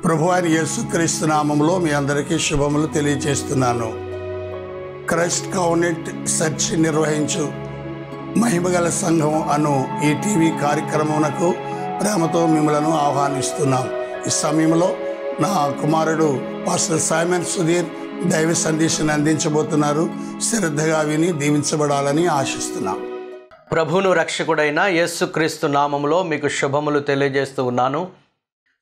ప్రభువైన యేసుక్రీస్తు నామములో మీ అందరికీ శుభములు తెలియజేస్తున్నాను. క్రైస్ట్ కౌనెంట్ చర్చ్ నిర్వహించు మహిమగల సంఘం అను ఈ టీవీ కార్యక్రమమునకు ప్రేమతో మిమ్మలను ఆహ్వానిస్తున్నాం. ఈ సమయంలో నా కుమారుడు పాస్టర్ సైమన్ సుధీర్ దైవ సందేశాన్ని అందించబోతున్నారు. శ్రద్ధగా విని దీవించబడాలని ఆశిస్తున్నాం. ప్రభువును రక్షకుడైన యేసుక్రీస్తు నామములో మీకు శుభములు తెలియజేస్తూ ఉన్నాను.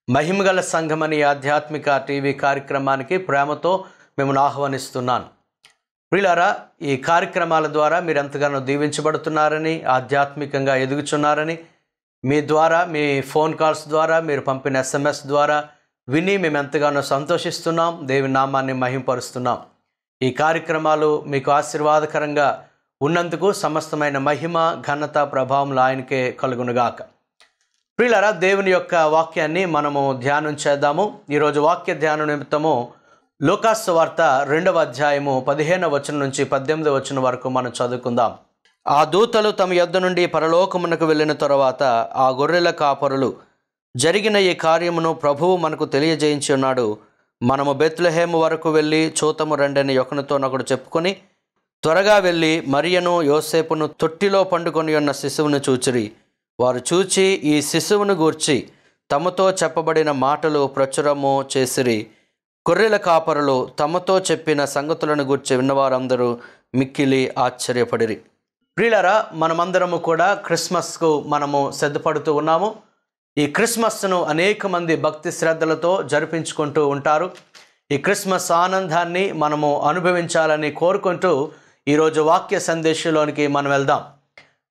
మహిమగల సంఘమని ఆధ్యాత్మిక టీవీ కార్యక్రమానికి ప్రేమతో మిమ్మల్ని ఆహ్వానిస్తున్నాను. ప్రియులారా, ఈ కార్యక్రమాల ద్వారా మీరు ఎంతగానో దీవించబడుతున్నారని, ఆధ్యాత్మికంగా ఎదుగుచున్నారని, మీ ద్వారా, మీ ఫోన్ కాల్స్ ద్వారా, మీరు పంపిన SMS ద్వారా విని మేము ఎంతగానో సంతోషిస్తున్నాం. దేవుని నామాన్ని మహింపరుస్తున్నాం. ఈ కార్యక్రమాలు మీకు ఆశీర్వాదకరంగా ఉన్నందుకు సమస్తమైన మహిమ, ఘనత, ప్రభావములు ఆయనకే కలుగునుగాక. ప్రియులారా, దేవుని యొక్క వాక్యాన్ని మనము ధ్యానం చేద్దాము. ఈరోజు వాక్య ధ్యానం నిమిత్తము లూకాసు సువార్త 2వ అధ్యాయము 15వ వచనం నుంచి 18వ వచనం వరకు మనం చదువుకుందాం. ఆ దూతలు తమ యొద్ద నుండి పరలోకమునకు వెళ్ళిన తరువాత ఆ గొర్రెల కాపరులు జరిగిన ఈ కార్యమును ప్రభువు మనకు తెలియజేయించి ఉన్నాడు. మనము బెత్లెహేము వరకు వెళ్ళి చూతము రండని ఒకనితోనొకడు చెప్పుకొని త్వరగా వెళ్ళి మరియను యోసేపును తొట్టిలో పండుకొని ఉన్న శిశువును చూచిరి. వారు చూచి ఈ శిశువును గూర్చి తమతో చెప్పబడిన మాటలు ప్రచురము చేసిరి. గొర్రెల కాపరులు తమతో చెప్పిన సంగతులను గూర్చి విన్నవారందరూ మిక్కిలి ఆశ్చర్యపడిరి. ప్రియులారా, మనమందరము కూడా క్రిస్మస్కు మనము సిద్ధపడుతూ ఉన్నాము. ఈ క్రిస్మస్ను అనేక మంది భక్తి శ్రద్ధలతో జరిపించుకుంటూ ఉంటారు. ఈ క్రిస్మస్ ఆనందాన్ని మనము అనుభవించాలని కోరుకుంటూ ఈరోజు వాక్య సందేశంలోనికి మనం వెళ్దాం.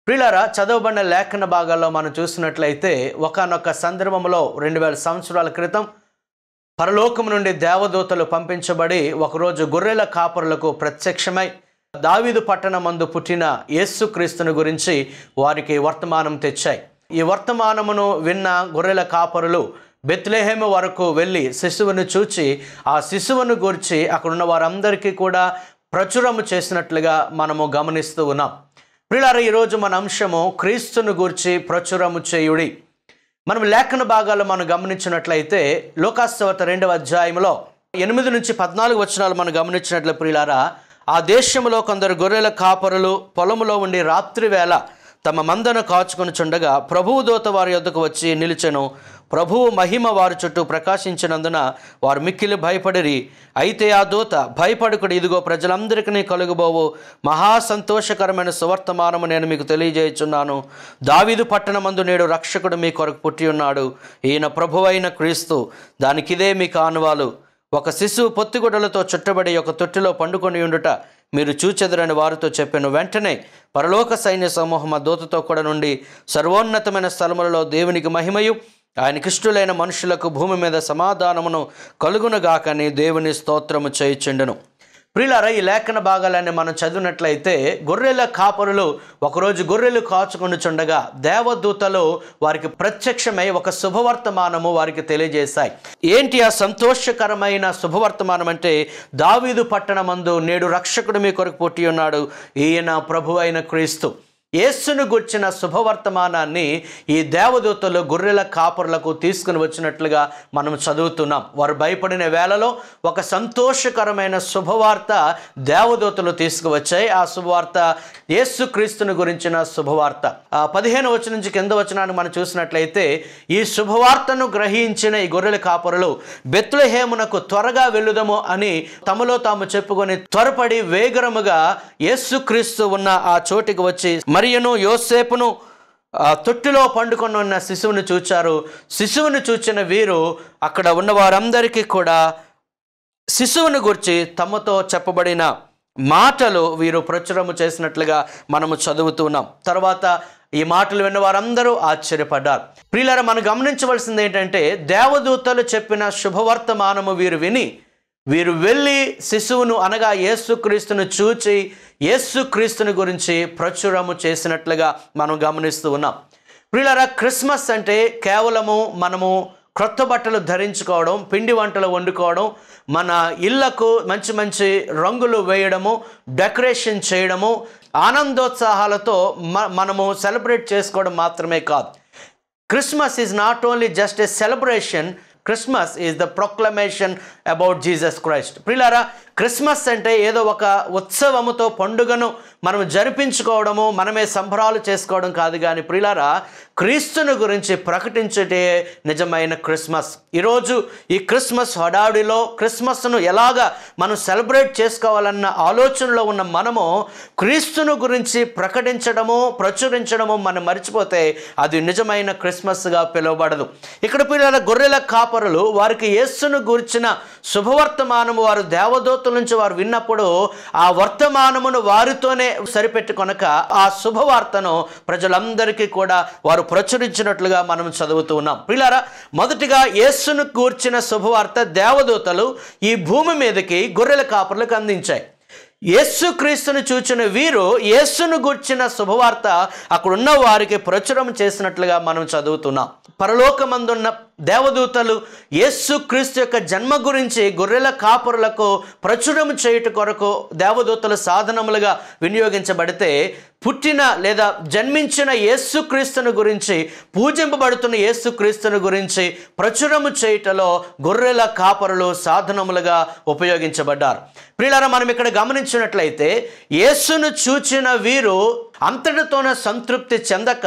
ప్రియులారా, చదవబడిన లేఖన భాగాల్లో మనం చూసినట్లయితే ఒకానొక సందర్భంలో 2000 సంవత్సరాల క్రితం పరలోకము నుండి దేవదూతలు పంపించబడి ఒకరోజు గొర్రెల కాపరులకు ప్రత్యక్షమై దావీదు పట్టణమందు పుట్టిన యేసుక్రీస్తుని గురించి వారికి వర్తమానం తెచ్చాయి. ఈ వర్తమానమును విన్న గొర్రెల కాపరులు బెత్లెహేము వరకు వెళ్ళి శిశువును చూచి ఆ శిశువును గురించి అక్కడున్న వారందరికీ కూడా ప్రచురము చేసినట్లుగా మనము గమనిస్తూ ఉన్నాం. ప్రియులారా, ఈరోజు మన అంశము క్రీస్తును గూర్చి ప్రచురము చేయుడి. మనం లేఖన భాగాలు మనం గమనించినట్లయితే లూకాసు సువార్త 2వ అధ్యాయంలో 8 నుంచి 14 వచనాలు మనం గమనించినట్లు ప్రియులారా, ఆ దేశంలో కొందరు గొర్రెల కాపరులు పొలములో ఉండి రాత్రి వేళ తమ మందను కాచుకొని చుండగా ప్రభువు దూత వారి యొద్దకు వచ్చి నిలిచెను. ప్రభువు మహిమ వారి చుట్టూ ప్రకాశించినందున వారు మిక్కిలి భయపడిరి. అయితే ఆ దూత, భయపడుకుడి, ఇదిగో ప్రజలందరికీ కలుగుబోవు మహా సంతోషకరమైన సువర్తమానము నేను మీకు తెలియజేయుచున్నాను. దావీదు పట్టణమందు నేడు రక్షకుడు మీ కొరకు పుట్టి ఉన్నాడు. ఈయన ప్రభువైన క్రీస్తు. దానికిదే మీ కానువాలు. ఒక శిశువు పొత్తిగుడ్డలతో చుట్టబడి ఒక తొట్టిలో పండుకొని ఉండుట మీరు చూచెదరని వారితో చెప్పాను. వెంటనే పరలోక సైన్య సమూహం ఆ దూతతో కూడా నుండి సర్వోన్నతమైన స్థలములలో దేవునికి మహిమయు ఆయనకిష్టులైన మనుషులకు భూమి మీద సమాధానమును కలుగునుగాకని దేవుని స్తోత్రము చేయుచుండెను. ప్రియులారా, ఈ లేఖన భాగాలన్నీ మనం చదివినట్లయితే గొర్రెల కాపరులు ఒకరోజు గొర్రెలు కాచుకొనుచుండగా దేవదూతలు వారికి ప్రత్యక్షమై ఒక శుభవర్తమానము వారికి తెలియజేశాయి. ఏంటి ఆ సంతోషకరమైన శుభవర్తమానం అంటే, దావీదు పట్టణమందు నేడు రక్షకుడు మీ కొరకు పుట్టి ఉన్నాడు. ఈయన ప్రభువైన క్రీస్తు. యేసును గుర్చిన శుభవర్తమానాన్ని ఈ దేవదూతలు గొర్రెల కాపరులకు తీసుకుని వచ్చినట్లుగా మనం చదువుతున్నాం. వారు భయపడిన వేళలో ఒక సంతోషకరమైన శుభవార్త దేవదూతలు తీసుకువచ్చాయి. ఆ శుభవార్త యేసుక్రీస్తుని గురించిన శుభవార్త. 15వ వచనం నుంచి కింద వచనాన్ని మనం చూసినట్లయితే, ఈ శుభవార్తను గ్రహించిన ఈ గొర్రెల కాపరులు బెత్లెహేమునకు త్వరగా వెళ్ళుదము అని తమలో తాము చెప్పుకొని త్వరపడి వేగరముగా యేసుక్రీస్తు ఉన్న ఆ చోటికి వచ్చి మరియను యోసేపును తొట్టిలో పండుకొని ఉన్న శిశువును చూచారు. శిశువును చూచిన వీరు అక్కడ ఉన్న వారందరికీ కూడా శిశువును గురించి తమతో చెప్పబడిన మాటలు వీరు ప్రచురము చేసినట్లుగా మనము చదువుతున్నాం. తర్వాత ఈ మాటలు విన్న వారందరూ ఆశ్చర్యపడ్డారు. ప్రియులారా, మనం గమనించవలసింది ఏంటంటే, దేవదూతలు చెప్పిన శుభవర్తమానము వీరు వెళ్ళి శిశువును అనగా యేసుక్రీస్తును చూచి యేసుక్రీస్తుని గురించి ప్రచురము చేసినట్లుగా మనం గమనిస్తూ ఉన్నాం. ప్రియులారా, క్రిస్మస్ అంటే కేవలము మనము క్రొత్త బట్టలు ధరించుకోవడం, పిండి వంటలు వండుకోవడం, మన ఇళ్లకు మంచి మంచి రంగులు వేయడము, డెకరేషన్ చేయడము, ఆనందోత్సాహాలతో మనము సెలబ్రేట్ చేసుకోవడం మాత్రమే కాదు. Christmas is not only just a celebration. Christmas is the proclamation about Jesus Christ. ప్రియులారా, క్రిస్మస్ అంటే ఏదో ఒక ఉత్సవముతో పండుగను మనం జరిపించుకోవడము, మనమే సంబరాలు చేసుకోవడం కాదు. కానీ ప్రియులారా, క్రీస్తుని గురించి ప్రకటించటే నిజమైన క్రిస్మస్. ఈరోజు ఈ క్రిస్మస్ హడావిడిలో క్రిస్మస్ను ఎలాగా మనం సెలబ్రేట్ చేసుకోవాలన్న ఆలోచనలో ఉన్న మనము క్రీస్తుని గురించి ప్రకటించడము, ప్రచురించడము మనం మర్చిపోతే అది నిజమైన క్రిస్మస్గా పిలువబడదు. ఇక్కడ పిల్లల గొర్రెల కాపరులు వారికి యేసును గురించిన శుభవర్తమానము వారు దేవదూతల నుంచి వారు విన్నప్పుడు ఆ వర్తమానమును వారితోనే సరిపెట్టుకొనక ఆ శుభవార్తను ప్రజలందరికీ కూడా వారు ప్రచురించినట్లుగా మనం చదువుతూ ఉన్నాం. ప్రియులారా, మొదటిగా యేసును గూర్చిన శుభవార్త దేవదూతలు ఈ భూమి మీదకి గొర్రెల కాపరులకు అందించాయి. యేసుక్రీస్తును చూచిన వీరు యేసును గూర్చిన శుభవార్త అక్కడున్న వారికి ప్రచురం చేసినట్లుగా మనం చదువుతున్నాం. పరలోకమందున్న దేవదూతలు యేసుక్రీస్తు యొక్క జన్మ గురించి గొర్రెల కాపరులకు ప్రచురం చేయుట కొరకు దేవదూతల సాధనములుగా వినియోగించబడితే, పుట్టిన లేదా జన్మించిన యేసుక్రీస్తుని గురించి, పూజింపబడుతున్న యేసుక్రీస్తుని గురించి ప్రచురము చేయుటలో గొర్రెల కాపరులు సాధనములుగా ఉపయోగించబడ్డారు. ప్రియులారా, మనం ఇక్కడ గమనించినట్లయితే యేసును చూచిన వీరు అంతటితోనే సంతృప్తి చెందక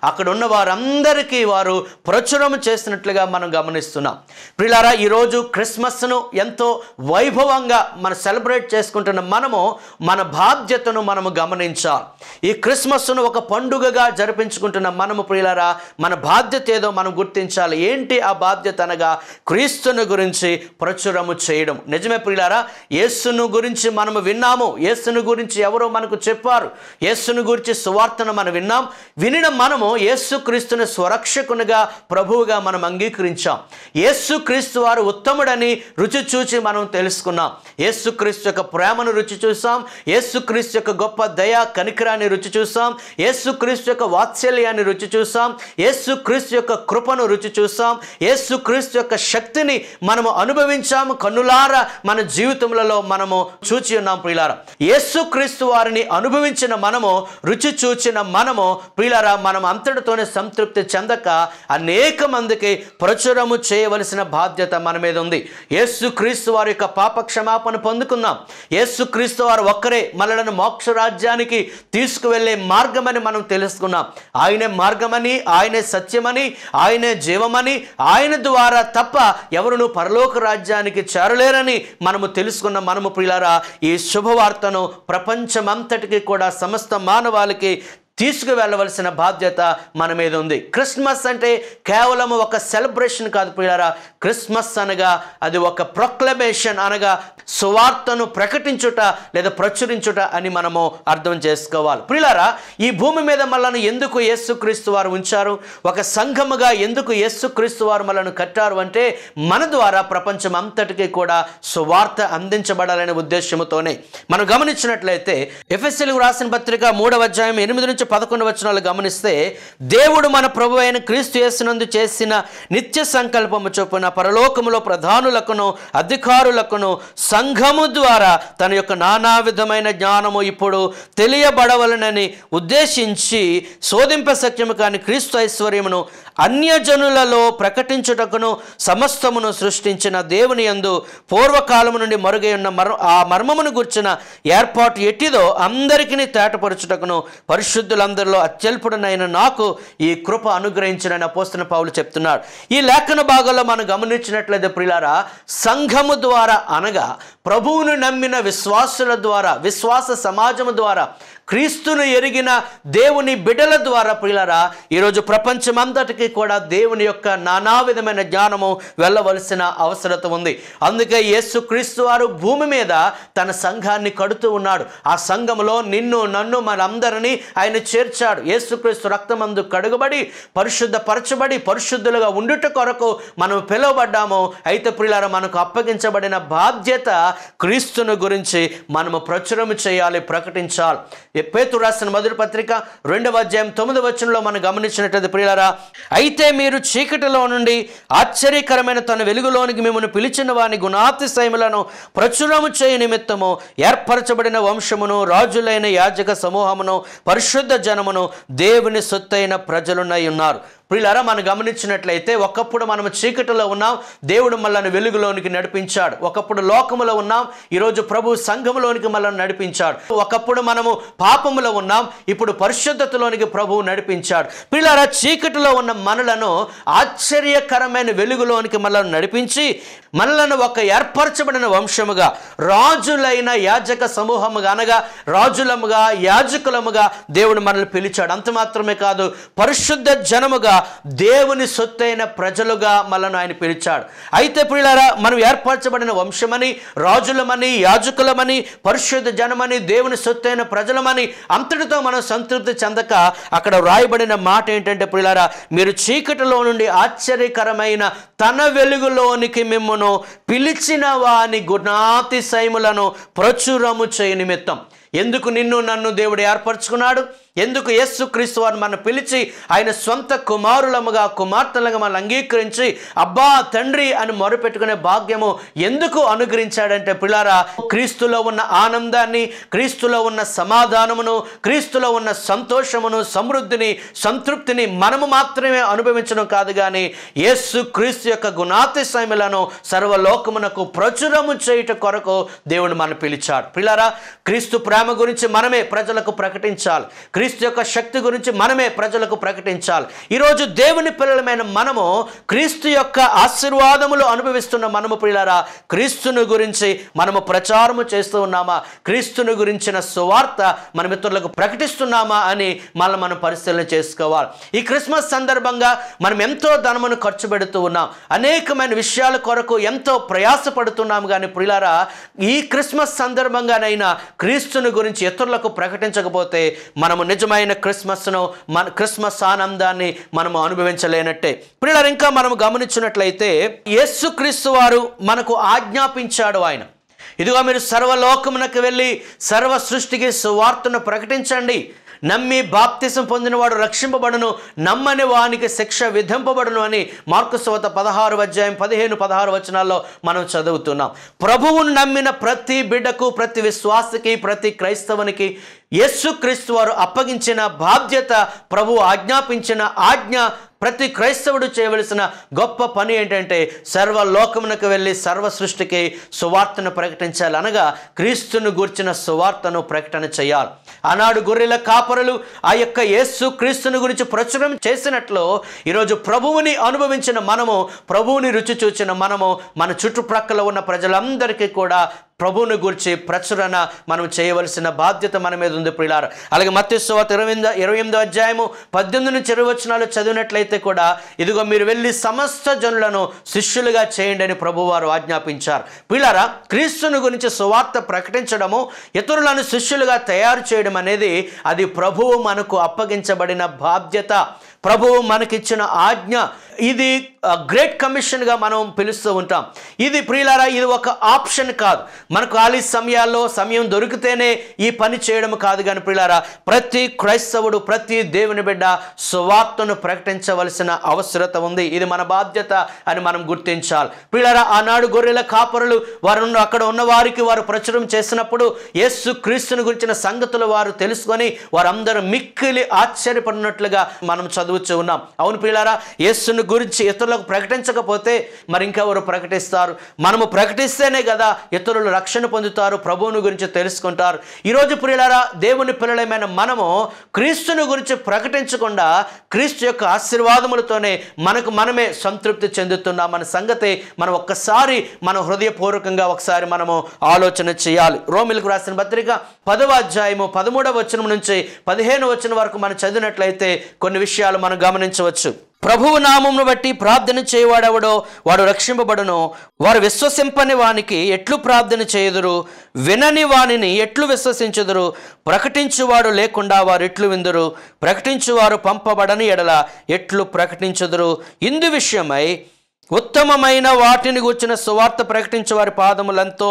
అక్కడ ఉన్న వారందరికీ వారు ప్రచురం చేసినట్లుగా మనం గమనిస్తున్నాం. ప్రియులారా, ఈరోజు క్రిస్మస్ను ఎంతో వైభవంగా మనం సెలబ్రేట్ చేసుకుంటున్న మనము మన బాధ్యతను మనము గమనించాలి. ఈ క్రిస్మస్ను ఒక పండుగగా జరిపించుకుంటున్న మనము ప్రియులారా, మన బాధ్యత ఏదో మనం గుర్తించాలి. ఏంటి ఆ బాధ్యత అనగా క్రీస్తుని గురించి ప్రచురము చేయడం. నిజమే ప్రియులారా, యేసును గురించి మనము విన్నాము, యేసును గురించి ఎవరో మనకు చెప్పారు, యేసును గురించి సువార్తను మనం విన్నాం. వినిన మనము యేసుక్రీస్తుని స్వరక్షకునిగా, ప్రభువుగా మనం అంగీకరించాం. యేసుక్రీస్తు వారు ఉత్తముడని రుచి చూచి మనం తెలుసుకున్నాం. యేసుక్రీస్తు యొక్క ప్రేమను రుచి చూసాం, యేసుక్రీస్తు యొక్క గొప్ప దయా కనికరాన్ని రుచి చూసాం, యేసుక్రీస్తు యొక్క వాత్సల్యాన్ని రుచి చూసాం, యేసుక్రీస్తు యొక్క కృపను రుచి చూసాం, యేసుక్రీస్తు యొక్క శక్తిని మనము అనుభవించాము. కన్నులారా మన జీవితములలో మనము చూచి ఉన్నాం. ప్రియులారా, యేసుక్రీస్తు వారిని అనుభవించిన మనము, రుచి చూచిన మనము ప్రియులారా, మనం అంతటితోనే సంతృప్తి చెందక అనేక మందికి ప్రచురము చేయవలసిన బాధ్యత మన మీద ఉంది. యేసుక్రీస్తు వారి యొక్క పాప క్షమాపణ పొందుకున్నాం. యేసుక్రీస్తు వారు ఒక్కరే మనలను మోక్ష రాజ్యానికి తీసుకువెళ్ళే మార్గమని మనం తెలుసుకున్నాం. ఆయనే మార్గమని, ఆయనే సత్యమని, ఆయనే జీవమని, ఆయన ద్వారా తప్ప ఎవరును పరలోక రాజ్యానికి చేరలేరని మనము తెలుసుకున్న మనము ప్రియులారా, ఈ శుభవార్తను ప్రపంచమంతటికి కూడా సమస్త మానవాళికి తీసుకువెళ్ళవలసిన బాధ్యత మన మీద ఉంది. క్రిస్మస్ అంటే కేవలం ఒక సెలబ్రేషన్ కాదు ప్రియులారా. క్రిస్మస్ అనగా అది ఒక ప్రొక్లమేషన్, అనగా సువార్తను ప్రకటించుట లేదా ప్రచురించుట అని మనము అర్థం చేసుకోవాలి. ప్రియులారా, ఈ భూమి మీద మనల్ని ఎందుకు యేసుక్రీస్తు వారు ఉంచారు? ఒక సంఘముగా ఎందుకు యేసుక్రీస్తు వారు మనల్ని కట్టారు అంటే మన ద్వారా ప్రపంచం అంతటికీ కూడా సువార్త అందించబడాలనే ఉద్దేశంతోనే. మనం గమనించినట్లయితే ఎఫెసీయులకు రాసిన పత్రిక 3వ అధ్యాయం 8-11 వచనాలు గమనిస్తే, దేవుడు మన ప్రభు అయిన క్రీస్తు యేసునందు చేసిన నిత్య సంకల్పము చొప్పున పరలోకములో ప్రధానులకును అధికారులకును సంఘము ద్వారా తన యొక్క నానా విధమైన జ్ఞానము ఇప్పుడు తెలియబడవలనని ఉద్దేశించి శోధింప సత్యము కాని క్రీస్తు ఐశ్వర్యమును అన్యజనులలో ప్రకటించుటకును సమస్తమును సృష్టించిన దేవుని యందు పూర్వకాలము నుండి మరుగై ఉన్న ఆ మర్మమును గుర్చిన ఏర్పాటు ఎట్టిదో అందరికీ తేటపరచుటకును పరిశుద్ధులందరిలో అత్యల్పుడనైన నాకు ఈ కృప అనుగ్రహించిన అపోస్తలుడైన పౌలు చెప్తున్నాడు. ఈ లేఖన భాగంలో మనం గమనించినట్లయితే ప్రియులారా, సంఘము ద్వారా అనగా ప్రభువును నమ్మిన విశ్వాసుల ద్వారా, విశ్వాస సమాజము ద్వారా, క్రీస్తును ఎరిగిన దేవుని బిడ్డల ద్వారా ప్రియులారా, ఈరోజు ప్రపంచమంతటికి కూడా దేవుని యొక్క నానా విధమైన జ్ఞానము వెళ్ళవలసిన అవసరత ఉంది. అందుకే యేసుక్రీస్తు వారు భూమి మీద తన సంఘాన్ని కడుతూ ఉన్నాడు. ఆ సంఘములో నిన్ను, నన్ను, మనందరినీ ఆయన చేర్చాడు. యేసుక్రీస్తు రక్తమందు కడుగబడి పరిశుద్ధపరచబడి పరిశుద్ధులుగా ఉండుట కొరకు మనం పిలువబడ్డాము. అయితే ప్రియులారా, మనకు అప్పగించబడిన బాధ్యత క్రీస్తును గురించి మనము ప్రచురము చేయాలి, ప్రకటించాలి. పేతురు రాసిన మొదటి పత్రిక 2వ అధ్యాయం 9వ వచనంలో మనం గమనించినట్లయితే ప్రియులారా, అయితే మీరు చీకటిలో నుండి ఆశ్చర్యకరమైన తన వెలుగులోనికి మిమ్మల్ని పిలిచిన వాని గుణాతిశయములను ప్రచురము చేయ నిమిత్తము ఏర్పరచబడిన వంశమును, రాజులైన యాజక సమూహమును, పరిశుద్ధ జనమును, దేవుని సొత్తైన ప్రజలునై ఉన్నారు. ప్రియులారా, మనం గమనించినట్లయితే ఒకప్పుడు మనం చీకటిలో ఉన్నాం, దేవుడు మనల్ని వెలుగులోనికి నడిపించాడు. ఒకప్పుడు లోకములో ఉన్నాం, ఈరోజు ప్రభు సంఘములోనికి మనల్ని నడిపించాడు. ఒకప్పుడు మనము పాపములో ఉన్నాం, ఇప్పుడు పరిశుద్ధతలోనికి ప్రభువు నడిపించాడు. ప్రియులారా, చీకటిలో ఉన్న మనలను ఆశ్చర్యకరమైన వెలుగులోనికి మనల్ని నడిపించి మనలను ఒక ఏర్పరచబడిన వంశముగా, రాజులైన యాజక సమూహముగా, అనగా రాజులముగా, యాజకులముగా దేవుడు మనల్ని పిలిచాడు. అంత మాత్రమే కాదు, పరిశుద్ధ జనముగా, దేవుని సొత్తైన ప్రజలుగా మనల్ని ఆయన పిలిచాడు. అయితే ప్రియులారా, మనం ఏర్పరచబడిన వంశమని, రాజులమని, యాజకులమని, పరిశుద్ధ జనమని, దేవుని సొత్తైన ప్రజలమని అంతటితో మనం సంతృప్తి చెందక అక్కడ వ్రాయబడిన మాట ఏంటంటే, ప్రియులారా, మీరు చీకటిలో నుండి ఆశ్చర్యకరమైన తన వెలుగులోనికి మిమ్మును పిలిచిన వాని గుణాతిశయములను ప్రచురము చేయ నిమిత్తం. ఎందుకు నిన్ను నన్ను దేవుడు ఏర్పరచుకున్నాడు? ఎందుకు యేసుక్రీస్తు వారు మనం పిలిచి ఆయన సొంత కుమారులముగా, కుమార్తెలుగా మనం అంగీకరించి అబ్బా తండ్రి అని మొరపెట్టుకునే భాగ్యము ఎందుకు అనుగ్రహించాడంటే, పిల్లారా, క్రీస్తులో ఉన్న ఆనందాన్ని, క్రీస్తులో ఉన్న సమాధానమును, క్రీస్తులో ఉన్న సంతోషమును, సమృద్ధిని, సంతృప్తిని మనము మాత్రమే అనుభవించడం కాదు, కానీ యేసుక్రీస్తు యొక్క గుణాతిశయములను సర్వలోకమునకు ప్రచురము చేయుట కొరకు దేవుడు మనం పిలిచాడు. పిల్లారా, క్రీస్తు ప్రేమ గురించి మనమే ప్రజలకు ప్రకటించాలి. క్రీస్తు యొక్క శక్తి గురించి మనమే ప్రజలకు ప్రకటించాలి. ఈరోజు దేవుని పిల్లలమైన మనము క్రీస్తు యొక్క ఆశీర్వాదములు అనుభవిస్తున్న మనము ప్రియులారా, క్రీస్తుని గురించి మనము ప్రచారము చేస్తూ ఉన్నామా? క్రీస్తుని గురించిన సువార్త మన మిత్రులకు ప్రకటిస్తున్నామా అని మనం పరిశీలన చేసుకోవాలి. ఈ క్రిస్మస్ సందర్భంగా మనం ఎంతో ధనమును ఖర్చు పెడుతూ ఉన్నాం, అనేకమైన విషయాల కొరకు ఎంతో ప్రయాసపడుతున్నాం, కానీ ప్రియులారా, ఈ క్రిస్మస్ సందర్భంగానైనా క్రీస్తుని గురించి ఇతరులకు ప్రకటించకపోతే మనము నిజమైన క్రిస్మస్ ఆనందాన్ని మనము అనుభవించలేనట్టే. ప్రియులారా, ఇంకా మనము గమనించినట్లయితే యేసుక్రీస్తు వారు మనకు ఆజ్ఞాపించాడు. ఆయన, ఇదిగో మీరు సర్వలోకమునకు వెళ్ళి సర్వ సృష్టికి సువార్తను ప్రకటించండి, నమ్మి బాప్తిసం పొందినవాడు రక్షింపబడును, నమ్మని వానికి శిక్ష విధింపబడును అని మార్కు సువార్త 16 వచనాల్లో మనం చదువుతున్నాం. ప్రభువును నమ్మిన ప్రతి బిడ్డకు, ప్రతి విశ్వాసకి, ప్రతి క్రైస్తవునికి యేసుక్రీస్తు వారు అప్పగించిన బాధ్యత, ప్రభువు ఆజ్ఞాపించిన ఆజ్ఞ, ప్రతి క్రైస్తవుడు చేయవలసిన గొప్ప పని ఏంటంటే సర్వలోకమునకు వెళ్ళి సర్వ సృష్టికి సువార్తను ప్రకటించాలి, అనగా క్రీస్తును గూర్చిన సువార్తను ప్రకటన చేయాలి. ఆనాడు గొర్రెల కాపరులు ఆ యొక్క యేసు క్రీస్తుని గురించి ప్రచురం చేసినట్లు ఈరోజు ప్రభువుని అనుభవించిన మనము, ప్రభువుని రుచి చూచిన మనము, మన చుట్టుప్రక్కల ఉన్న ప్రజలందరికీ కూడా ప్రభువుని గురించి ప్రచురణ మనం చేయవలసిన బాధ్యత మన మీద ఉంది ప్రియులారా. అలాగే మత్తయి సువార్త 28 చదివినట్లయితే కూడా, ఇదిగో మీరు వెళ్ళి సమస్త జనులను శిష్యులుగా చేయండి అని ప్రభువారు ఆజ్ఞాపించారు. ప్రియులారా, క్రీస్తుని గురించి సువార్త ప్రకటించడము, ఇతరులను శిష్యులుగా తయారు చేయడం అనేది అది ప్రభువు మనకు అప్పగించబడిన బాధ్యత, ప్రభువు మనకిచ్చిన ఆజ్ఞ. ఇది గ్రేట్ కమిషన్గా మనం పిలుస్తూ ఉంటాం. ఇది ప్రియులారా, ఇది ఒక ఆప్షన్ కాదు. మనకు ఖాళీ సమయాల్లో సమయం దొరికితేనే ఈ పని చేయడం కాదు, కానీ ప్రియులారా, ప్రతి క్రైస్తవుడు, ప్రతి దేవుని బిడ్డ సువార్తను ప్రకటించవలసిన అవసరత ఉంది. ఇది మన బాధ్యత అని మనం గుర్తించాలి. ప్రియులారా, ఆనాడు గొర్రెల కాపరులు వారు అక్కడ ఉన్న వారికి వారు ప్రచురం చేసినప్పుడు యేసు క్రీస్తుని గురించిన సంగతులు వారు తెలుసుకొని వారందరూ మిక్కిలి ఆశ్చర్యపడినట్లుగా మనం చదువుతూ ఉన్నాం. అవును ప్రియులారా, యేసుని గురించి ఇతరులకు ప్రకటించకపోతే మరి ఇంకెవరు ప్రకటిస్తారు? మనము ప్రకటిస్తేనే కదా ఇతరులు రక్షణ పొందుతారు, ప్రభువుని గురించి తెలుసుకుంటారు. ఈరోజు ప్రియులారా, దేవుని పిల్లలమైన మనము క్రీస్తుని గురించి ప్రకటించకుండా క్రీస్తు యొక్క ఆశీర్వాదములతోనే మనమే సంతృప్తి చెందుతున్నామన్న సంగతి మనం ఒక్కసారి మన హృదయపూర్వకంగా ఒకసారి మనము ఆలోచన చేయాలి. రోమిలకు రాసిన పత్రిక 10వ అధ్యాయము 13వ వచనం నుంచి 15వ వచనం వరకు మనం చదివినట్లయితే కొన్ని విషయాలు మనం గమనించవచ్చు. ప్రభువు నామమును బట్టి ప్రార్థన చేయవాడెవడో వాడు రక్షింపబడును, వారు విశ్వసింపని వానికి ఎట్లు ప్రార్థన చేయుదురు, వినని వానిని ఎట్లు విశ్వసించుదురు, ప్రకటించువాడు లేకుండా వారు ఎట్లు విందురు, ప్రకటించువారు పంపబడని ఎడల ఎట్లు ప్రకటించుదురు. ఇందు విషయమై ఉత్తమమైన వాటిని గూర్చిన సువార్త ప్రకటించే వారి పాదములంతో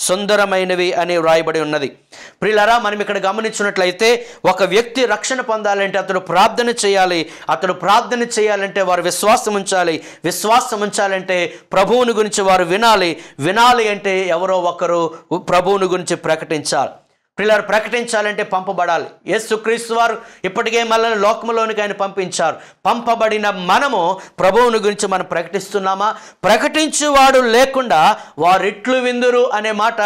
సుందరమైనవి అని వ్రాయబడి ఉన్నది. ప్రియులారా, మనం ఇక్కడ గమనించినట్లయితే ఒక వ్యక్తి రక్షణ పొందాలంటే అతడు ప్రార్థన చేయాలి. అతడు ప్రార్థన చేయాలంటే వారు విశ్వాసం ఉంచాలి. విశ్వాసం ఉంచాలంటే ప్రభువుని గురించి వారు వినాలి. వినాలి అంటే ఎవరో ఒకరు ప్రభువుని గురించి ప్రకటించాలి. పిల్లలు ప్రకటించాలంటే పంపబడాలి. యేసుక్రీస్తు వారు ఇప్పటికే మనల్ని లోకంలోనికి ఆయన పంపించారు. పంపబడిన మనము ప్రభువుని గురించి మనం ప్రకటిస్తున్నామా? ప్రకటించువాడు లేకుండా వారిట్లు విందురు అనే మాట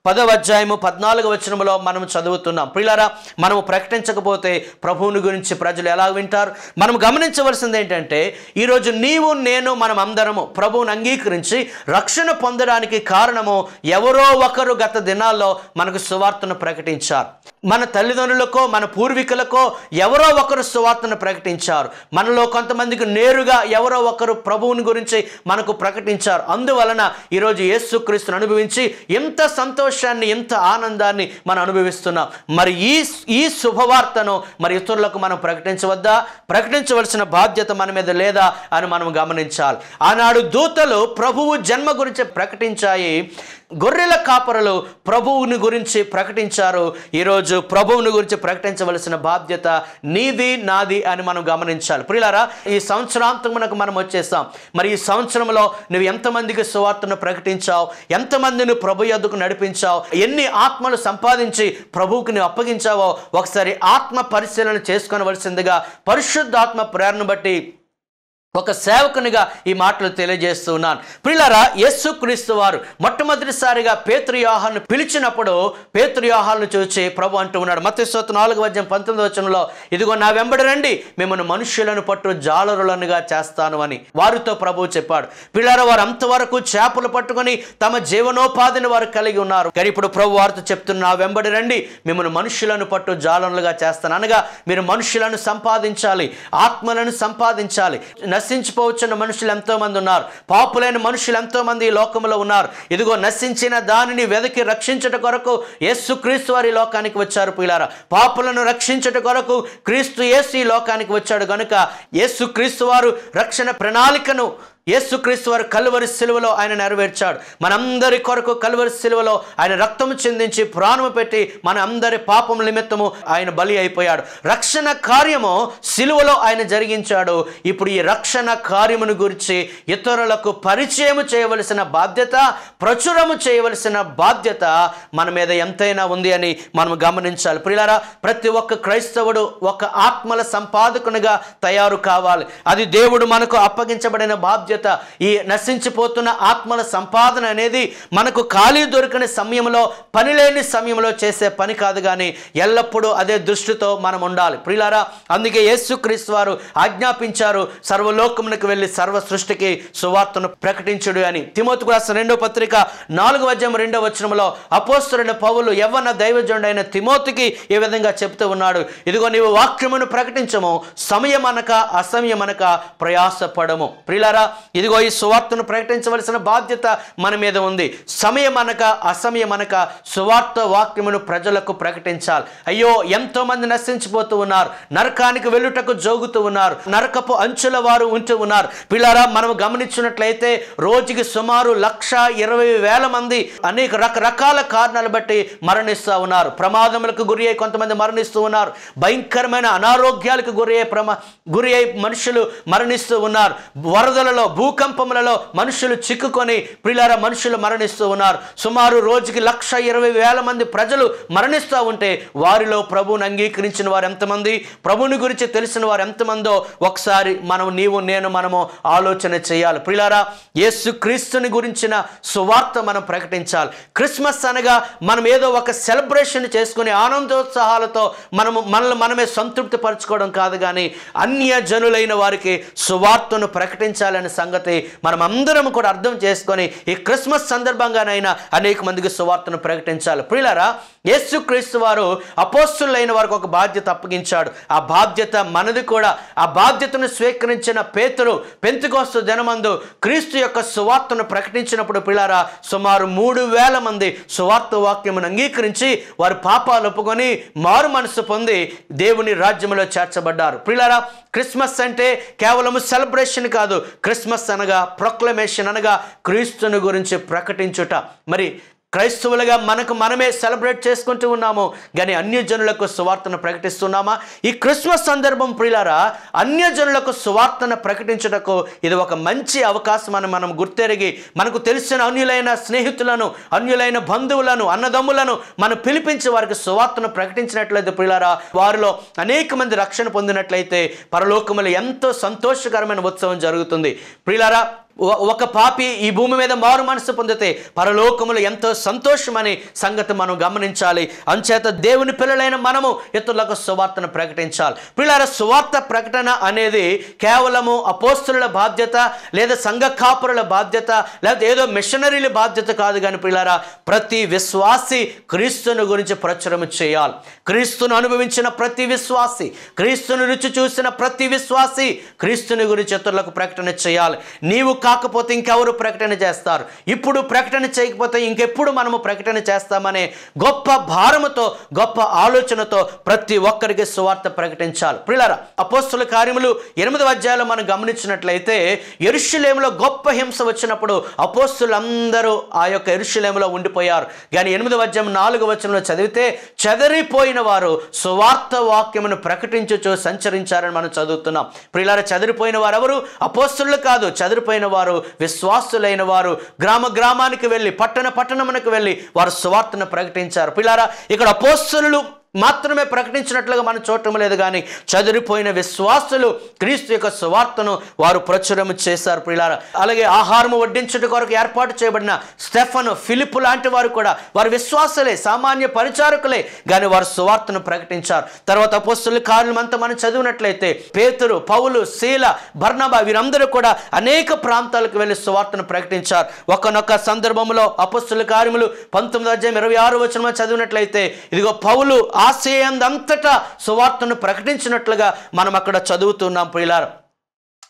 10వ అధ్యాయము 14వ వచనంలో మనం చదువుతున్నాం. ప్రియులారా, మనము ప్రకటించకపోతే ప్రభువుని గురించి ప్రజలు ఎలా వింటారు? మనం గమనించవలసింది ఏంటంటే, ఈరోజు నీవు నేను మనం అందరము ప్రభువుని అంగీకరించి రక్షణ పొందడానికి కారణము ఎవరో ఒకరు గత దినాల్లో మనకు సువార్తను ప్రకటించారు. మన తల్లిదండ్రులకో మన పూర్వీకులకో ఎవరో ఒకరు సువార్తను ప్రకటించారు. మనలో కొంతమందికి నేరుగా ఎవరో ఒకరు ప్రభువుని గురించి మనకు ప్రకటించారు. అందువలన ఈరోజు యేసుక్రీస్తును అనుభవించి ఎంత సంతోషాన్ని, ఎంత ఆనందాన్ని మనం అనుభవిస్తున్నాం. మరి ఈ శుభవార్తను మరి ఇతరులకు మనం ప్రకటించవద్దా? ప్రకటించవలసిన బాధ్యత మన మీద లేదా అని మనం గమనించాలి. ఆనాడు దూతలు ప్రభువు జన్మ గురించి ప్రకటించాయి, గొర్రెల కాపరులు ప్రభువుని గురించి ప్రకటించారు. ఈరోజు ప్రభువుని గురించి ప్రకటించవలసిన బాధ్యత నీది, నాది అని మనం గమనించాలి. ప్రియులారా, ఈ సంవత్సరాంతమునకు మనం వచ్చేస్తాం. మరి ఈ సంవత్సరంలో నువ్వు ఎంతమందికి సువార్తను ప్రకటించావు? ఎంతమందిని ప్రభు యొద్దకు నడిపించావు? ఎన్ని ఆత్మలు సంపాదించి ప్రభువుకి నువ్వు అప్పగించావో ఒకసారి ఆత్మ పరిశీలన చేసుకోవలసిందిగా పరిశుద్ధాత్మ ప్రేరణ బట్టి ఒక సేవకునిగా ఈ మాటలు తెలియజేస్తున్నాను. ప్రియులారా, యేసుక్రీస్తు వారు మొట్టమొదటిసారిగా పేతురు యోహాను పిలిచినప్పుడు పేతురు యోహాను చూసి ప్రభు అంటూ ఉన్నాడు, మత్తయి సువార్త 4వ అధ్యాయం 19వ వచనంలో, ఇదిగో నా వెంబడి రండి, మిమ్మల్ని మనుష్యులను పట్టు జాలరులనుగా చేస్తాను అని వారితో ప్రభువు చెప్పాడు. ప్రియులారా, వారు అంతవరకు చేపలు పట్టుకొని తమ జీవనోపాధిని వారు కలిగి ఉన్నారు. కానీ ఇప్పుడు ప్రభు వారితో చెప్తున్న, నా వెంబడి రండి, మిమ్మల్ని మనుష్యులను పట్టు జాలరులుగా చేస్తాను. అనగా మీరు మనుష్యులను సంపాదించాలి, ఆత్మలను సంపాదించాలి. నశించిపోవచ్చున్న మనుషులు ఎంతో మంది ఉన్నారు, పాపులైన మనుషులు ఎంతో మంది ఈ లోకంలో ఉన్నారు. ఇదిగో నశించిన దానిని వెదకి రక్షించుట కొరకు యేసుక్రీస్తు వారి లోకానికి వచ్చారు. ప్రియులారా, పాపులను రక్షించుట కొరకు క్రీస్తు యేసు ఈ లోకానికి వచ్చాడు. కనుక యేసుక్రీస్తు వారు రక్షణ ప్రణాళికను యేసుక్రీస్తు వారు కల్వరి సిలువలో ఆయన నెరవేర్చాడు. మనందరి కొరకు కల్వరి సిలువలో ఆయన రక్తము చిందించి ప్రాణము పెట్టి మన అందరి పాపం నిమిత్తము ఆయన బలి అయిపోయాడు. రక్షణ కార్యము సిలువలో ఆయన జరిగించాడు. ఇప్పుడు ఈ రక్షణ కార్యమును గురించి ఇతరులకు పరిచయము చేయవలసిన బాధ్యత, ప్రచురము చేయవలసిన బాధ్యత మన మీద ఎంతైనా ఉంది అని మనం గమనించాలి. ప్రియులారా, ప్రతి ఒక్క క్రైస్తవుడు ఒక ఆత్మల సంపాదకునిగా తయారు కావాలి. అది దేవుడు మనకు అప్పగించబడిన బాధ్యత. ఈ నశించిపోతున్న ఆత్మల సంపాదన అనేది మనకు ఖాళీ దొరికిన సమయంలో, పనిలేని సమయంలో చేసే పని కాదు, కానీ ఎల్లప్పుడూ అదే దృష్టితో మనం ఉండాలి. ప్రియులారా, అందుకే యేసుక్రీస్తు వారు ఆజ్ఞాపించారు, సర్వలోకమునకు వెళ్ళి సర్వ సృష్టికి సువార్తను ప్రకటించుడు అని. తిమోతికి రాసిన 2వ పత్రిక 4వ అధ్యాయం 2వ వచనంలో అపోస్తలుడైన పౌలు యవ్వన దైవజనుడైన తిమోతికి ఈ విధంగా చెప్తూ ఉన్నాడు, ఇదిగో నీవు వాక్యమును ప్రకటించము, సమయమనక అసమయమనక ప్రయాసపడము. ప్రియులారా, ఇదిగో ఈ సువార్తను ప్రకటించవలసిన బాధ్యత మన మీద ఉంది. సమయం అనక అసమయం అనక సువార్త వాక్యమును ప్రజలకు ప్రకటించాలి. అయ్యో, ఎంతో మంది నశించిపోతూ ఉన్నారు, నరకానికి వెళ్ళుటకు జోగుతూ ఉన్నారు, నరకపు అంచుల వారు ఉంటూ ఉన్నారు. పిల్లారా, మనం గమనించినట్లయితే రోజుకి సుమారు 1,20,000 మంది అనేక రకరకాల కారణాలు బట్టి మరణిస్తూ ఉన్నారు. ప్రమాదములకు గురి అయి కొంతమంది మరణిస్తూ ఉన్నారు. భయంకరమైన అనారోగ్యాలకు గురి అయి మనుషులు మరణిస్తూ ఉన్నారు. వరదలలో, భూకంపములలో మనుషులు చిక్కుకొని ప్రియులారా మనుషులు మరణిస్తూ ఉన్నారు. సుమారు రోజుకి 1,20,000 మంది ప్రజలు మరణిస్తూ ఉంటే వారిలో ప్రభువుని అంగీకరించిన వారు ఎంతమంది, ప్రభువుని గురించి తెలిసిన వారు ఎంతమందో ఒకసారి నీవు నేను మనము ఆలోచన చేయాలి. ప్రియులారా, యేసుక్రీస్తుని గురించిన సువార్త మనం ప్రకటించాలి. క్రిస్మస్ అనగా మనం ఏదో ఒక సెలబ్రేషన్ చేసుకుని ఆనందోత్సాహాలతో మనమే సంతృప్తి పరచుకోవడం కాదు, కానీ అన్య జనులైన వారికి సువార్తను ప్రకటించాలనే సంగతి మనం అందరం కూడా అర్థం చేసుకొని ఈ క్రిస్మస్ సందర్భంగానైనా అనేక మందికి సువార్తను ప్రకటించాలి. ప్రియులారా, యేసుక్రీస్తు వారు అపోస్తలులైన వారికి ఒక బాధ్యత అప్పగించాడు. ఆ బాధ్యత మనది కూడా. ఆ బాధ్యతను స్వీకరించిన పేతురు పెంతెకొస్తు దినమందు క్రీస్తు యొక్క సువార్తను ప్రకటించినప్పుడు ప్రియులారా సుమారు 3,000 మంది సువార్త వాక్యమును అంగీకరించి వారి పాపాలు ఒప్పుకొని మారు మనసు పొంది దేవుని రాజ్యంలో చేర్చబడ్డారు. ప్రియులారా, క్రిస్మస్ అంటే కేవలం సెలబ్రేషన్ కాదు. క్రిస్మస్ అనగా ప్రొక్లమేషన్, అనగా క్రీస్తుని గురించి ప్రకటించుట. మరి క్రైస్తవులుగా మనకు మనమే సెలబ్రేట్ చేసుకుంటూ ఉన్నాము, కానీ అన్యజనులకు సువార్తను ప్రకటిస్తున్నామా? ఈ క్రిస్మస్ సందర్భం ప్రియులారా, అన్యజనులకు సువార్తను ప్రకటించుటకు ఇది ఒక మంచి అవకాశం అని మనం గుర్తెరిగి, మనకు తెలిసిన అన్యులైన స్నేహితులను, అన్యులైన బంధువులను, అన్నదమ్ములను మనం పిలిపించి వారికి సువార్తను ప్రకటించినట్లయితే ప్రియులారా, వారిలో అనేక మంది రక్షణ పొందినట్లయితే పరలోకములో ఎంతో సంతోషకరమైన ఉత్సవం జరుగుతుంది. ప్రియులారా, ఒక పాపి ఈ భూమి మీద మారు మనసు పొందితే పరలోకములు ఎంతో సంతోషమని సంగతి మనం గమనించాలి. అంచేత దేవుని పిల్లలైన మనము ఇతరులకు సువార్తను ప్రకటించాలి. ప్రియులారా, సువార్త ప్రకటన అనేది కేవలము అపోస్తలుల బాధ్యత, లేదా సంఘ కాపురుల బాధ్యత, లేదా ఏదో మిషనరీల బాధ్యత కాదు. కానీ ప్రియులారా, ప్రతి విశ్వాసి క్రీస్తుని గురించి ప్రచురం చేయాలి. క్రీస్తును అనుభవించిన ప్రతి విశ్వాసి, క్రీస్తుని రుచి చూసిన ప్రతి విశ్వాసి క్రీస్తుని గురించి ఇతరులకు ప్రకటన చేయాలి. నీవు కాకపోతే ఇంకెవరు ప్రకటన చేస్తారు? ఇప్పుడు ప్రకటన చేయకపోతే ఇంకెప్పుడు మనము ప్రకటన చేస్తామనే గొప్ప భారముతో, గొప్ప ఆలోచనతో ప్రతి ఒక్కరికి సువార్త ప్రకటించాలి. ప్రియులారా, అపోస్తలుల కార్యములు 8వ అధ్యాయంలో మనం గమనించినట్లయితే యెరూషలేములో గొప్ప హింస వచ్చినప్పుడు అపోస్తలులందరూ ఆ యొక్క యెరూషలేములో ఉండిపోయారు. కానీ 8వ అధ్యాయం 4వ వచనంలో చదివితే చెదరిపోయిన వారు సువార్త వాక్యమును ప్రకటించుచు సంచరించారని మనం చదువుతున్నాం. ప్రియులారా, చెదరిపోయిన వారు ఎవరు? అపోస్తలులు కాదు. చెదరిపోయిన వారు విశ్వాసులైన వారు గ్రామ గ్రామానికి వెళ్ళి, పట్టణమునకు వెళ్ళి వారు సువార్తను ప్రకటించారు. ప్రియులారా, ఇక్కడ అపోస్తలులు మాత్రమే ప్రకటించినట్లుగా మనం చూడటం లేదు, కానీ చదిరిపోయిన విశ్వాసులు క్రీస్తు యొక్క సువార్తను వారు ప్రచురం చేశారు. ప్రియులారా, అలాగే ఆహారము వడ్డించుట కొరకు ఏర్పాటు చేయబడిన స్టెఫను, ఫిలిప్పు లాంటి వారు కూడా వారు విశ్వాసులే, సామాన్య పరిచారకులే, కానీ వారు సువార్తను ప్రకటించారు. తర్వాత అపోస్తలుల కార్యమంతా మనం చదివినట్లయితే పేతురు, పౌలు, శీల, బర్నబా వీరందరూ కూడా అనేక ప్రాంతాలకు వెళ్ళి సువార్తను ప్రకటించారు. ఒకనొక సందర్భంలో అపోస్తలుల కార్యములు 19వ అధ్యాయం 26వ వచనంలో చదివినట్లయితే ఇదిగో పౌలు ఆసియందంతటా సువార్తను ప్రకటించినట్లుగా మనం అక్కడ చదువుతున్నాం.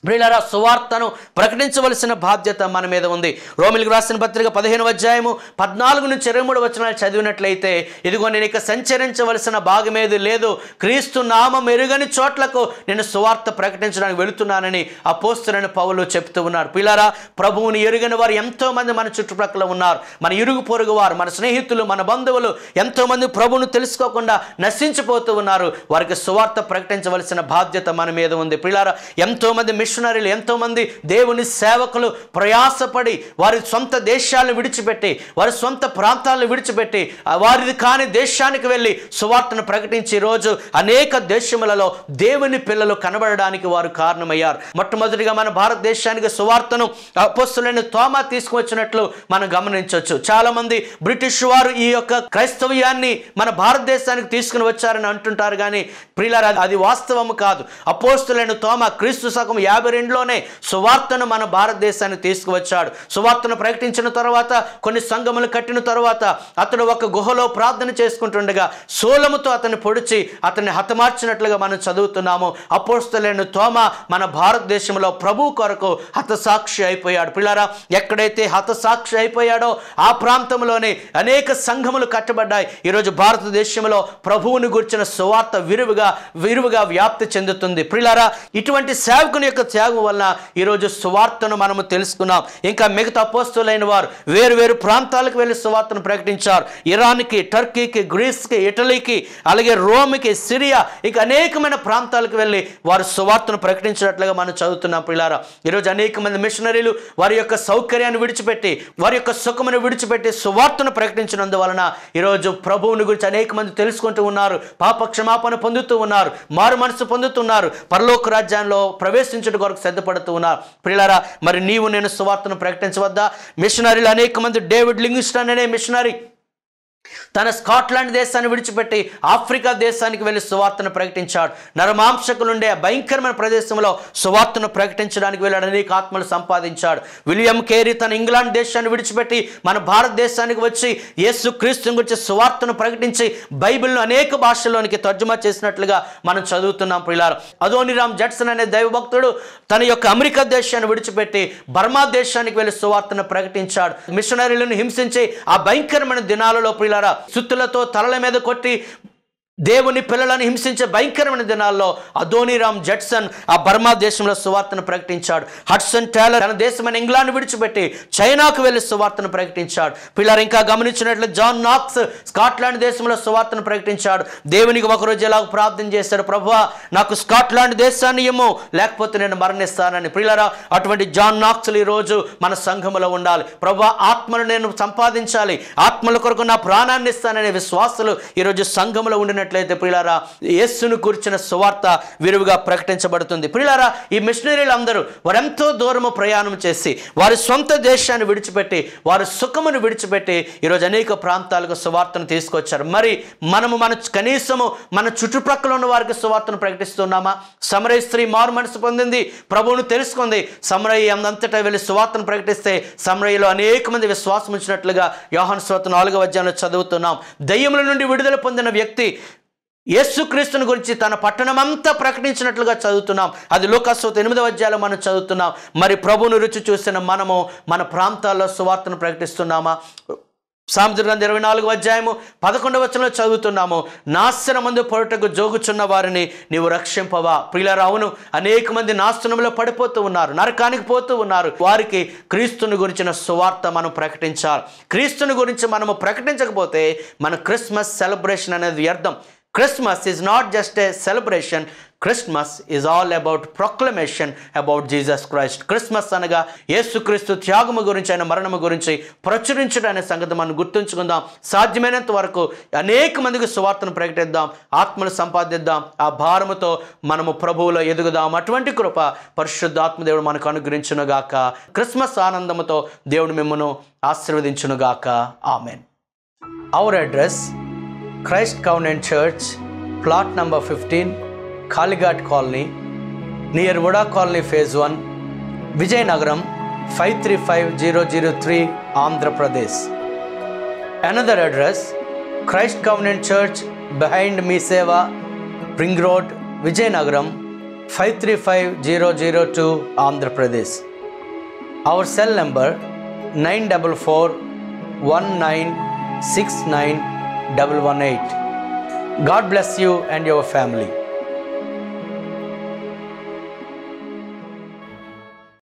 ప్రియులారా, సువార్తను ప్రకటించవలసిన బాధ్యత మన మీద ఉంది. రోమిలికి రాసిన పత్రిక 15వ అధ్యాయము 14 నుంచి 23 వచనాలు చదివినట్లయితే ఇదిగో నేను ఇక సంచరించవలసిన భాగమేది లేదు, క్రీస్తు నామం ఎరుగని చోట్లకు నేను సువార్త ప్రకటించడానికి వెళుతున్నానని అపోస్తలుడైన పౌలు చెప్తూ ఉన్నారు. ప్రియులారా, ప్రభువుని ఎరుగని వారు ఎంతోమంది మన చుట్టుప్రక్కల ఉన్నారు. మన ఇరుగు పొరుగు వారు, మన స్నేహితులు, మన బంధువులు ఎంతోమంది ప్రభువును తెలుసుకోకుండా నశించిపోతూ ఉన్నారు. వారికి సువార్త ప్రకటించవలసిన బాధ్యత మన మీద ఉంది. ప్రియులారా, ఎంతోమంది మిషనరీలు, ఎంతోమంది దేవుని సేవకులు ప్రయాసపడి వారి సొంత దేశాలను విడిచిపెట్టి, వారి సొంత ప్రాంతాలను విడిచిపెట్టి వారిది కాని దేశానికి వెళ్ళి సువార్తను ప్రకటించి ఈరోజు అనేక దేశములలో దేవుని పిల్లలు కనబడడానికి వారు కారణమయ్యారు. మొట్టమొదటిగా మన భారతదేశానికి సువార్తను అపోస్తలుడైన తోమా తీసుకువచ్చినట్లు మనం గమనించవచ్చు. చాలా మంది బ్రిటిష్ వారు ఈ యొక్క క్రైస్తవ్యాన్ని మన భారతదేశానికి తీసుకుని వచ్చారని అంటుంటారు, కానీ ప్రియులారా, అది వాస్తవము కాదు. అపోస్తలుడైన తోమా క్రీస్తు శకం 52లోనే సువార్తను మన భారతదేశానికి తీసుకువచ్చాడు. సువార్తను ప్రకటించిన తర్వాత, కొన్ని సంఘములు కట్టిన తర్వాత అతడు ఒక గుహలో ప్రార్థన చేసుకుంటుండగా శూలముతో అతన్ని పొడిచి అతన్ని హతమార్చినట్లుగా మనం చదువుతున్నాము. అపోస్తలుడైన తోమా మన భారతదేశంలో ప్రభు కొరకు హతసాక్షి అయిపోయాడు. పిల్లారా, ఎక్కడైతే హతసాక్షి అయిపోయాడో ఆ ప్రాంతంలోనే అనేక సంఘములు కట్టబడ్డాయి. ఈరోజు భారతదేశంలో ప్రభువుని గురించిన సువార్త విరివిగా వ్యాప్తి చెందుతుంది. ప్రియులారా, ఇటువంటి సేవకుని యొక్క త్యాగం వలన ఈరోజు సువార్తను మనము తెలుసుకున్నాం. ఇంకా మిగతా అపోస్తలులైన వారు వేరు వేరు ప్రాంతాలకు వెళ్ళి సువార్తను ప్రకటించారు. ఇరాన్కి, టర్కీకి, గ్రీస్కి, ఇటలీకి, అలాగే రోమ్కి, సిరియా, ఇంకా అనేకమైన ప్రాంతాలకు వెళ్ళి వారు సువార్తను ప్రకటించినట్లుగా మనం చదువుతున్నాం. ప్రియులారా, ఈరోజు అనేక మంది మిషనరీలు వారి యొక్క సౌకర్యాన్ని విడిచిపెట్టి, వారి యొక్క సుఖమును విడిచిపెట్టి సువార్తను ప్రకటించినందువలన ఈరోజు ప్రభువుని గురించి అనేక మంది తెలుసుకుంటూ ఉన్నారు, పాప క్షమాపణ పొందుతూ ఉన్నారు, మారు మనసు పొందుతున్నారు, పరలోక రాజ్యంలో ప్రవేశించడం కొరకు సిద్ధపడుతూ ఉన్నారు. ప్రియులారా, మరి నీవు నేను సువార్తను ప్రకటించవద్దా? మిషనరీలు అనేక మంది, డేవిడ్ లివింగ్స్టన్ అనే మిషనరీ తన స్కాట్లాండ్ దేశాన్ని విడిచిపెట్టి ఆఫ్రికా దేశానికి వెళ్ళి సువార్తను ప్రకటించాడు. నరమాంసకులుండే భయంకరమైన ప్రదేశంలో సువార్తను ప్రకటించడానికి వెళ్ళాడు, అనేక ఆత్మలు సంపాదించాడు. విలియం కేరీ తన ఇంగ్లాండ్ దేశాన్ని విడిచిపెట్టి మన భారతదేశానికి వచ్చి యేసు క్రీస్తుని గురించి సువార్తను ప్రకటించి బైబిల్ను అనేక భాషల్లోనికి తర్జుమా చేసినట్లుగా మనం చదువుతున్నాం. ప్రియులారా, అదోనిరామ్ జడ్సన్ అనే దైవభక్తుడు తన యొక్క అమెరికా దేశాన్ని విడిచిపెట్టి బర్మా దేశానికి వెళ్ళి సువార్తను ప్రకటించాడు. మిషనరీలను హింసించి ఆ భయంకరమైన దినాలలో ప్రియులారా సుత్తులతో తలల మీద కొట్టి దేవుని పిల్లలను హింసించే భయంకరమైన దినాల్లో అదోనీరామ్ జడ్సన్ ఆ బర్మా దేశంలో సువార్తను ప్రకటించాడు. హడ్సన్ టేలర్ తన దేశమైన ఇంగ్లాండ్ విడిచిపెట్టి చైనాకు వెళ్ళి సువార్తను ప్రకటించాడు. పిల్లలు ఇంకా గమనించినట్లు జాన్ నాక్స్ స్కాట్లాండ్ దేశంలో సువార్తను ప్రకటించాడు. దేవునికి ఒకరోజు ఎలాగ ప్రార్థన చేశాడు, ప్రభువా నాకు స్కాట్లాండ్ దేశాన్ని ఇమ్ము, లేకపోతే నేను మరణిస్తానని. పిల్లరా, అటువంటి జాన్ నాక్స్లు ఈరోజు మన సంఘములో ఉండాలి. ప్రభువా ఆత్మను నేను సంపాదించాలి, ఆత్మల కొరకు నా ప్రాణాన్ని ఇస్తాననే విశ్వాసులు ఈరోజు సంఘములో ఉండినట్లయితే ప్రియులారా, యేసును గురించిన సువార్త విరివిగా ప్రకటించబడుతుంది. ప్రియులారా, ఈ మిషనరీలు అందరూ వారెంతో దూరము ప్రయాణం చేసి వారి సొంత దేశాన్ని విడిచిపెట్టి వారి సుఖమును విడిచిపెట్టి ఈరోజు అనేక ప్రాంతాలకు సువార్తను తీసుకొచ్చారు. మరి మనము కనీసము మన చుట్టుప్రక్కల ఉన్న వారికి సువార్తను ప్రకటిస్తున్నామా? సమరయ స్త్రీ మారు మనసు పొందింది, ప్రభువును తెలుసుకుంది. సమరయ అంతటా వెళ్ళి సువార్తను ప్రకటిస్తే సమరయలో అనేక మంది విశ్వాసం ఉంచినట్లుగా యోహాను సువార్త 4వ అధ్యాయంలో చదువుతున్నాం. దయ్యముల నుండి విడుదల పొందిన వ్యక్తి యేసుక్రీస్తుని గురించి తన పట్టణమంతా ప్రకటించినట్లుగా చదువుతున్నాం. అది లూకాసు 8వ అధ్యాయంలో మనం చదువుతున్నాం. మరి ప్రభువును రుచి చూసిన మనము మన ప్రాంతాల్లో సువార్తను ప్రకటిస్తున్నామా? సామెతల గ్రంథం 24వ అధ్యాయము 11వ వచనంలో చదువుతున్నాము, నాశనమందు పొరటకు జోగుచున్న వారిని నీవు రక్షింపవా? ప్రియులారా, అవును, అనేక మంది నాశనంలో పడిపోతూ ఉన్నారు, నరకానికి పోతూ ఉన్నారు. వారికి క్రీస్తుని గురించిన సువార్త మనం ప్రకటించాలి. క్రీస్తుని గురించి మనము ప్రకటించకపోతే మన క్రిస్మస్ సెలబ్రేషన్ అనేది వ్యర్థం. Christmas is not just a celebration. Christmas is all about proclamation about Jesus Christ. Christmas అనగా యేసుక్రీస్తు త్యాగము గురించి, ఆయన మరణము గురించి ప్రచురించడం అనే సంగతి మనం గుర్తుంచుకుందాం. సాధ్యమైనంత వరకు అనేక మందికి సువార్తను ప్రకటిద్దాం, ఆత్మను సంపాదిద్దాం. ఆ భారముతో మనము ప్రభువులో ఎదుగుదాం. అటువంటి కృప పరిశుద్ధాత్మదేవుడు మనకు అనుగ్రహించునుగాక. క్రిస్మస్ ఆనందముతో దేవుడు మిమ్మను ఆశీర్వదించునుగాక. Amen. Our address: Christ Covenant Church, plot number 15, Kalighat Colony, near Voda Colony Phase 1, Vijayanagaram 535003, Andhra Pradesh. Another address: Christ Covenant Church, behind Miseva, Ring Road, Vijayanagaram 535002, Andhra Pradesh. Our cell number 9441969 118. God bless you and your family.